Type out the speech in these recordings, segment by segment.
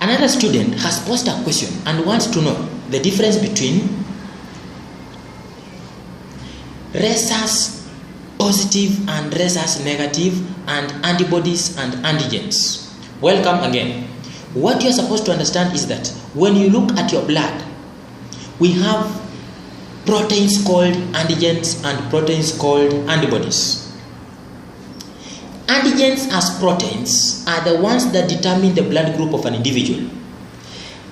Another student has posed a question and wants to know the difference between rhesus positive and rhesus negative, and antibodies and antigens. Welcome again. What you are supposed to understand is that when you look at your blood, we have proteins called antigens and proteins called antibodies. Antigens as proteins are the ones that determine the blood group of an individual.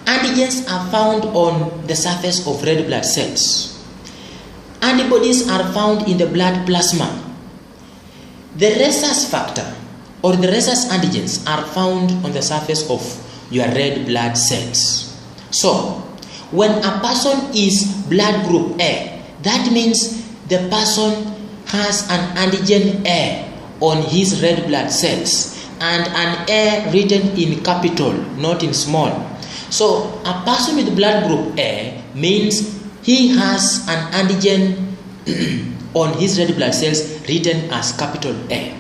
Antigens are found on the surface of red blood cells. Antibodies are found in the blood plasma. The rhesus factor or the rhesus antigens are found on the surface of your red blood cells. So, when a person is blood group A, that means the person has an antigen A on his red blood cells and an A written in capital, not in small. So, a person with blood group A means he has an antigen on his red blood cells written as capital A.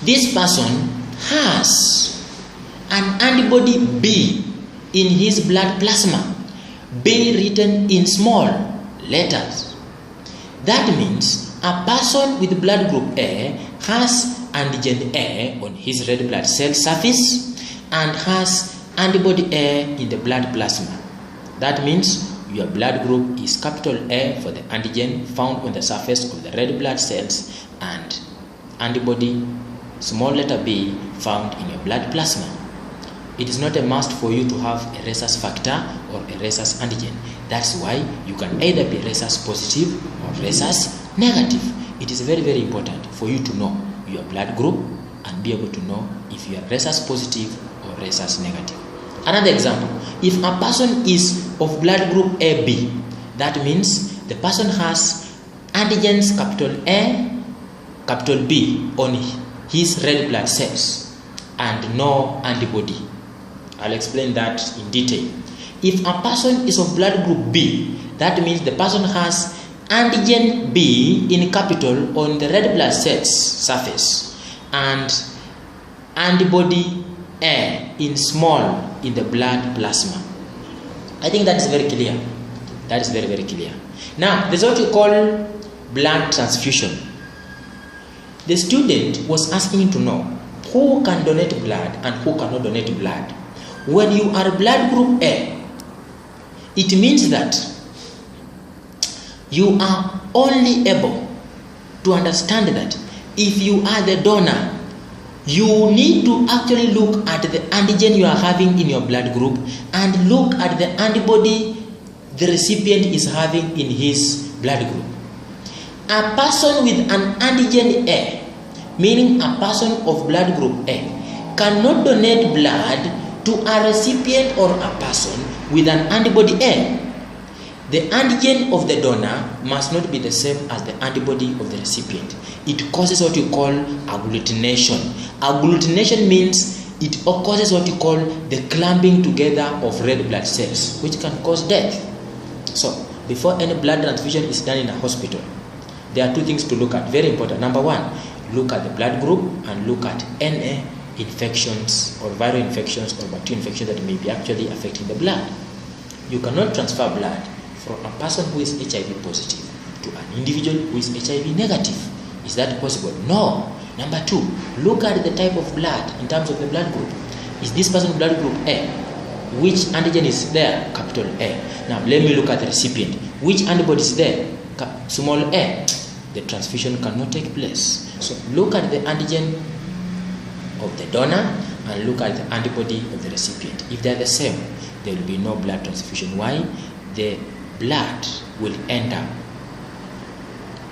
This person has an antibody B in his blood plasma, B written in small letters. That means a person with blood group A has antigen A on his red blood cell surface and has antibody A in the blood plasma. That means your blood group is capital A for the antigen found on the surface of the red blood cells and antibody small letter B found in your blood plasma. It is not a must for you to have a rhesus factor or a rhesus antigen. That's why you can either be rhesus positive or rhesus negative. It is very, very important for you to know your blood group and be able to know if you are rhesus positive or rhesus negative. Another example, if a person is of blood group AB, that means the person has antigens capital A, capital B on his red blood cells and no antibody. I'll explain that in detail. If a person is of blood group B, that means the person has antigen B in capital on the red blood cells surface and antibody A in small in the blood plasma. I think that is very clear. That is very, very clear. Now, there's what you call blood transfusion. The student was asking to know who can donate blood and who cannot donate blood. When you are blood group A, it means that you are only able to understand that if you are the donor, you need to actually look at the antigen you are having in your blood group and look at the antibody the recipient is having in his blood group. A person with an antigen A, meaning a person of blood group A, cannot donate blood to a recipient or a person with an antibody A. The antigen of the donor must not be the same as the antibody of the recipient. It causes what you call agglutination. Agglutination means it causes what you call the clumping together of red blood cells, which can cause death. So, before any blood transfusion is done in a hospital, there are two things to look at, very important. Number one, look at the blood group and look at any infections or viral infections or bacterial infections that may be actually affecting the blood. You cannot transfer blood from a person who is HIV positive to an individual who is HIV negative. Is that possible? No. Number two, look at the type of blood in terms of the blood group. Is this person blood group A? Which antigen is there? Capital A. Now let me look at the recipient. Which antibody is there? Small a. The transfusion cannot take place. So look at the antigen of the donor and look at the antibody of the recipient. If they are the same, there will be no blood transfusion. Why? The blood will end up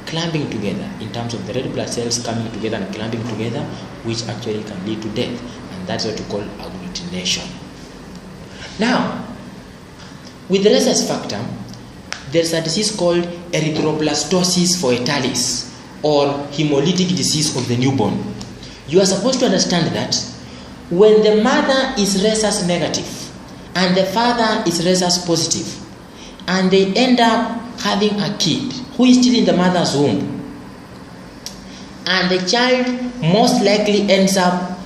clumping together in terms of the red blood cells coming together and clumping together, which actually can lead to death, and that's what we call agglutination. Now, with the rhesus factor, there's a disease called erythroblastosis fetalis or hemolytic disease of the newborn. You are supposed to understand that when the mother is rhesus negative and the father is rhesus positive, and they end up having a kid who is still in the mother's womb, and the child most likely ends up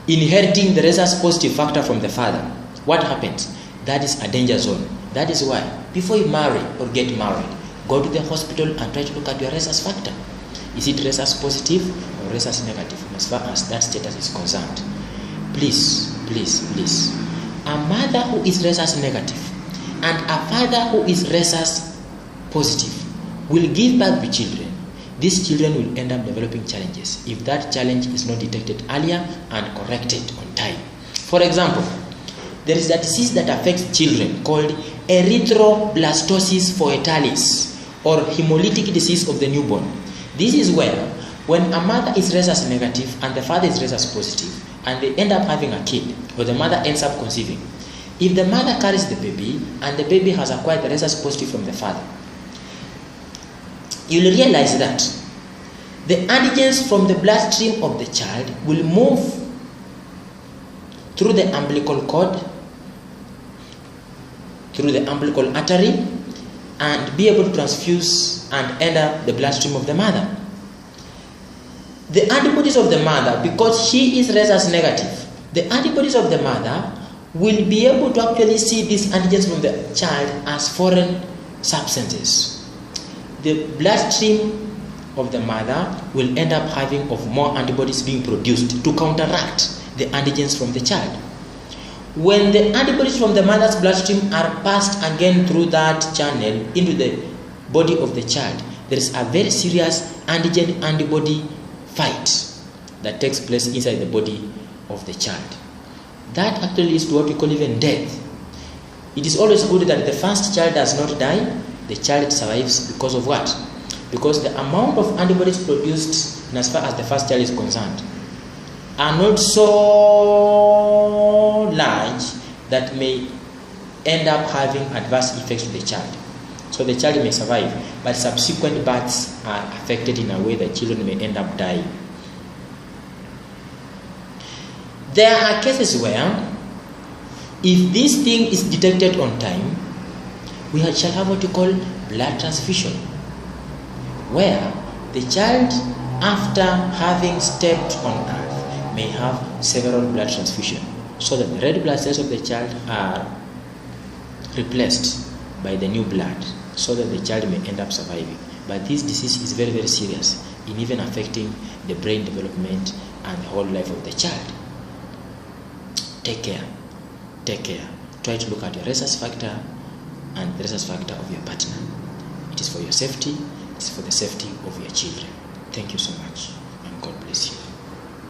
inheriting the rhesus positive factor from the father, what happens? That is a danger zone. That is why, before you marry or get married, go to the hospital and try to look at your rhesus factor. Is it rhesus positive or rhesus negative as far as that status is concerned? Please, please, please. A mother who is rhesus negative and a father who is rhesus positive will give birth to children. These children will end up developing challenges if that challenge is not detected earlier and corrected on time. For example, there is a disease that affects children called erythroblastosis foetalis, or hemolytic disease of the newborn. This is where, when a mother is rhesus negative and the father is rhesus positive, and they end up having a kid, or the mother ends up conceiving, if the mother carries the baby and the baby has acquired the rhesus positive from the father, you will realize that the antigens from the bloodstream of the child will move through the umbilical cord, through the umbilical artery, and be able to transfuse and enter the bloodstream of the mother. The antibodies of the mother, because she is rhesus negative, the antibodies of the mother will be able to actually see these antigens from the child as foreign substances. The bloodstream of the mother will end up having more antibodies being produced to counteract the antigens from the child. When the antibodies from the mother's bloodstream are passed again through that channel into the body of the child, there is a very serious antigen-antibody fight that takes place inside the body of the child. That actually leads to what we call even death. It is always good that the first child does not die, the child survives because of what? Because the amount of antibodies produced, as far as the first child is concerned, are not so large that may end up having adverse effects to the child. So the child may survive, but subsequent births are affected in a way that children may end up dying. There are cases where, if this thing is detected on time, we shall have what you call blood transfusion, where the child, after having stepped on earth, may have several blood transfusions, so that the red blood cells of the child are replaced by the new blood, so that the child may end up surviving. But this disease is very, very serious in even affecting the brain development and the whole life of the child. Take care. Take care. Try to look at your rhesus factor and the rhesus factor of your partner. It is for your safety. It is for the safety of your children. Thank you so much, and God bless you.